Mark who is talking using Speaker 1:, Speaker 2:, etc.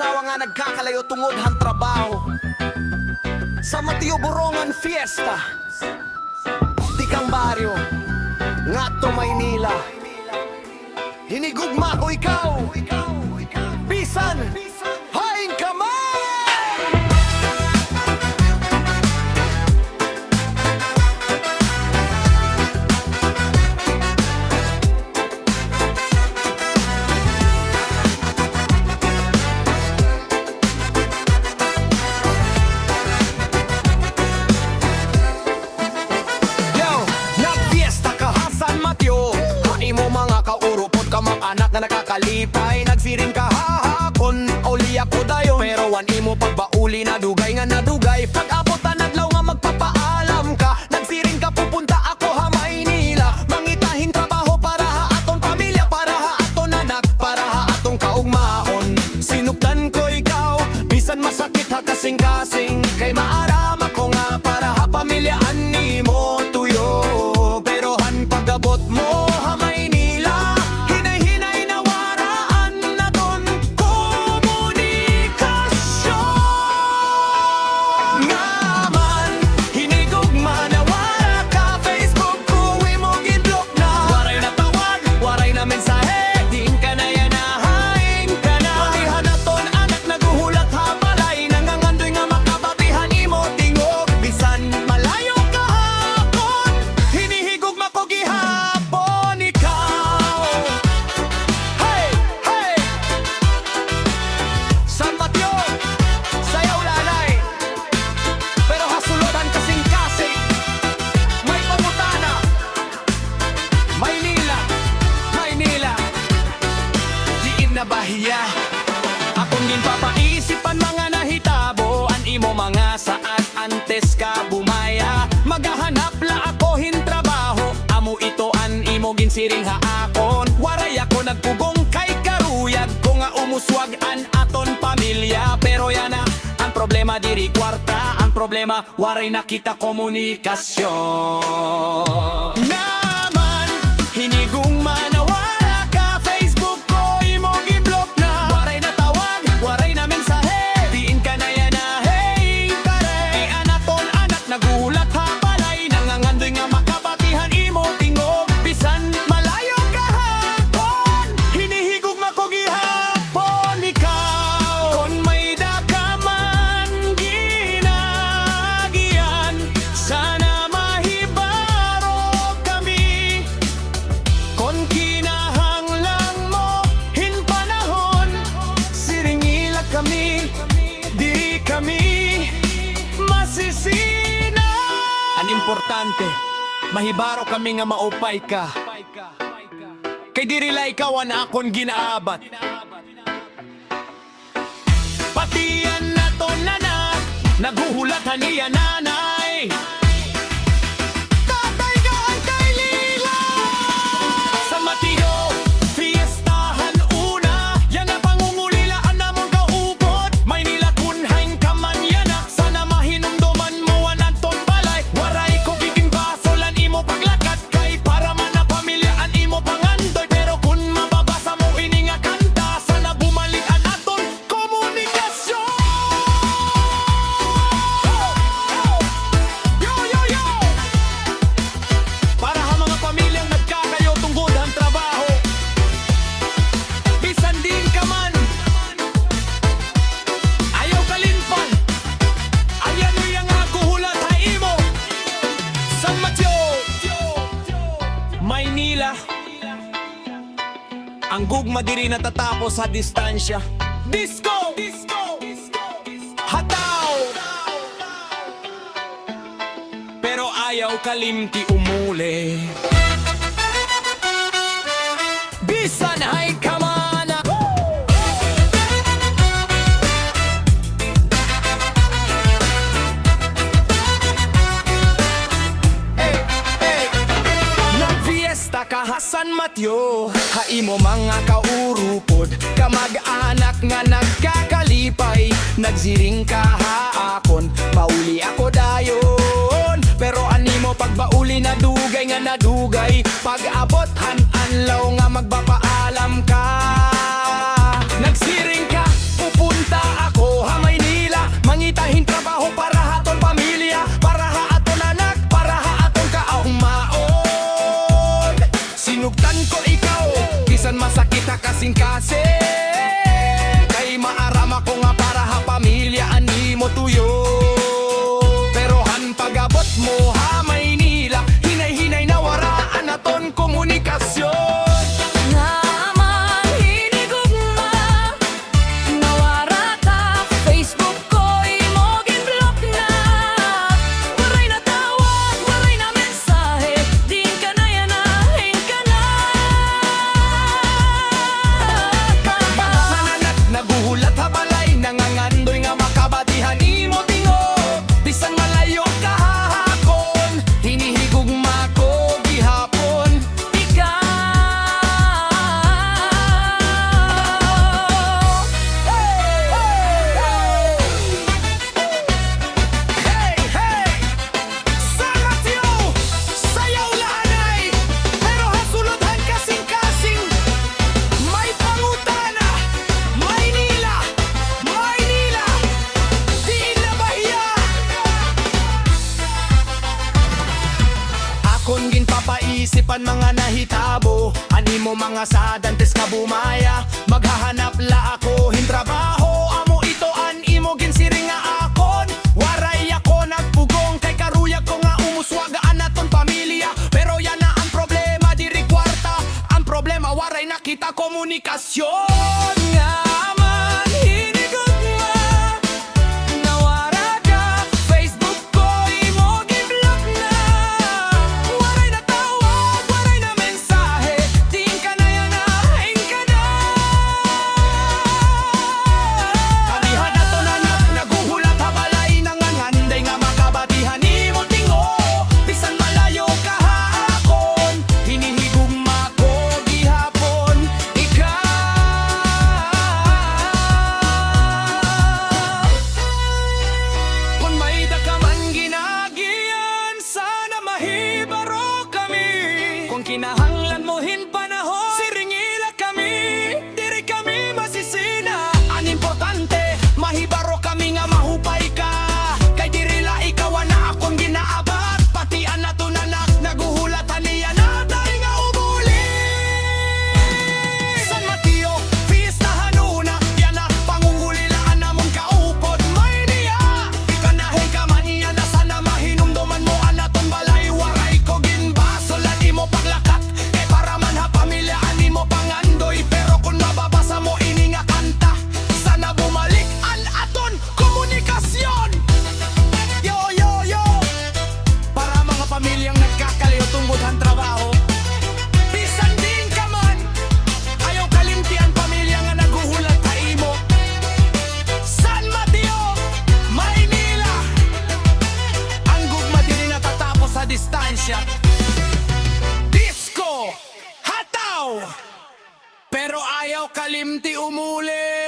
Speaker 1: asawa nga nagkakalayo tungod han trabaho. Sa Mateo Borongan Fiesta, Tikang Baryo, Ngato, Maynila. Hinigugma ko ikaw, bisan haing kamay. Anak na nakakalipay, nagsiring ka hahakon. Uli ako dayo, pero wan imo pagbauli na dugay nga nadugay. Pag-abot na nadlaw nga magpapaalam ka, nagsiring ka pupunta ako ha Maynila. Mangitahin trabaho para ha aton pamilya, para ha aton anak, para ha atong kaugmaon. Sinukdan ko ikaw, bisan masakit ha kasing-kasing. Kay maaram ako nga para ha pamilyaan nimo tuyo. Pero han pag-abot mo ha Maynila, bahiya. Akong din papaisipan mga nahitabo, an imo mga saat antes ka bumaya. Magahanap la ako hin trabaho, amo ito an imo ginsiring ha akon. Waray ako nagpugong kay karuyag, ko nga umuswag an aton pamilya. Pero yana ang problema diri kwarta, ang problema waray nakita komunikasyon. Naman hinigong manawa importante, mahibaro kami nga maupay ka. Kay dirila ikaw na akon ginaabat. Patiyan na to nanak, naguhulatan niya nanay. Tatay ka ang kay Lila. Sa Mateo Fiestahan una, yan na pangungulilaan na mong kaupot. Maynila kunhain ka man yanak, sana mahinumduman mo anan ton balay. Waray ko biging basolan imo paglakat, kay para man na pamilyaan imo pangandoy. Pero kun mababasa mo ini nga kanta, sana bumalik an aton komunikasyon. Yo yo yo, para ha mga pamilyang nagkakayo tungkod ang trabaho, bisan din ka man ayaw kalimpan, ayan mo yung nga kuhulat ha imo. San Mateo, Maynila, ang gugma diri natatapos sa distansya. Disco! Hataw! Pero ayaw kalimti umuli. Bisan hay kamana. Nag-fiesta ka ha San Mateo, ha imo mga kaurupod, kamag-anak nga nagkakalipay. Nagsiring ka ha akon, mauli ako dayon. Pero animo pagbauli na dugay nga nadugay, pag-abot han-anlaw nga magpapaalam ka. Nagsiring ka, pupunta ikaw Bisan masakit ha kasing-kasing Kay maarama ko nga para ha pamilya ani mo tuyo Pero han pagabot mo ha Maynila Hinay-hinay na waraan naton komunikasyon
Speaker 2: Naman hinigugma Nawara ka Facebook ko'y mo ginblock na Waray na tawag, waray na mensahe Di ka na yanahin ka na
Speaker 1: Nanganak, naguhulat ha balay Nangangandoy nga makabatihan imo tingo Bisan malayo ka hahakon Hinihigugma ko gihapon
Speaker 2: Ikaw
Speaker 1: Hey, hey! Sangat yo! Sayaw lanay! Pero hasulodhan kasing-kasing May pangutana! Maynila! Maynila! Di na bahiya! Akon ginpapaisipan mga nahitabo Ani mo mga sadantes ka bumaya Maghahanap la ako hintrabaho Amo ito an imo ginsiring nga akon Waray ako nagpugong kay karuyag ko nga umuswagaan naton pamilya Pero yan na ang problema diri kwarta Ang problema waray nakita komunikasyon Nga man hinigugma Nawara ka Facebook ko'y mo giblock na Waray na tawag, waray na mensahe Di ka na yanahin ka na Kanihan na to nanak, naguhulat ha balay Nanganganday nga makabatihan imo tingo Bisan malayo ka haakon Hinihigugma ko gihapon Ikaw Kung may dakaman ginagiyan Sana mahibaro kami Kung kinahanglan mo panahon Siringila kami Diri kami masisina Ang importante Mahibaro kami nga mahupay ka Kay diri la ikaw na akong ginaabat Pati anato nanak Naguhulatan niya na tayo nga umuli San Mateo Fiesta Hanuna Yan na pangungulilaan namon kaupod May niya Ikanahe ka man niya na sana mahinumduman mo Anaton balay waray ko ginbasolan imo paglakat Kay para man ha pamilya ani mo pangandoy Pero kung mababasa mo ini nga kanta Sana bumalik an aton komunikasyon Yo yo yo Para mga pamilyang nagkakalayo tungod ang trabaho Bisan din ka man Ayaw kalimtian pamilya nga naguhulat ka imo San Mateo, Maynila Ang gugma dili natatapos sa distansya Disco, hataw Pero ayaw kalimti umuli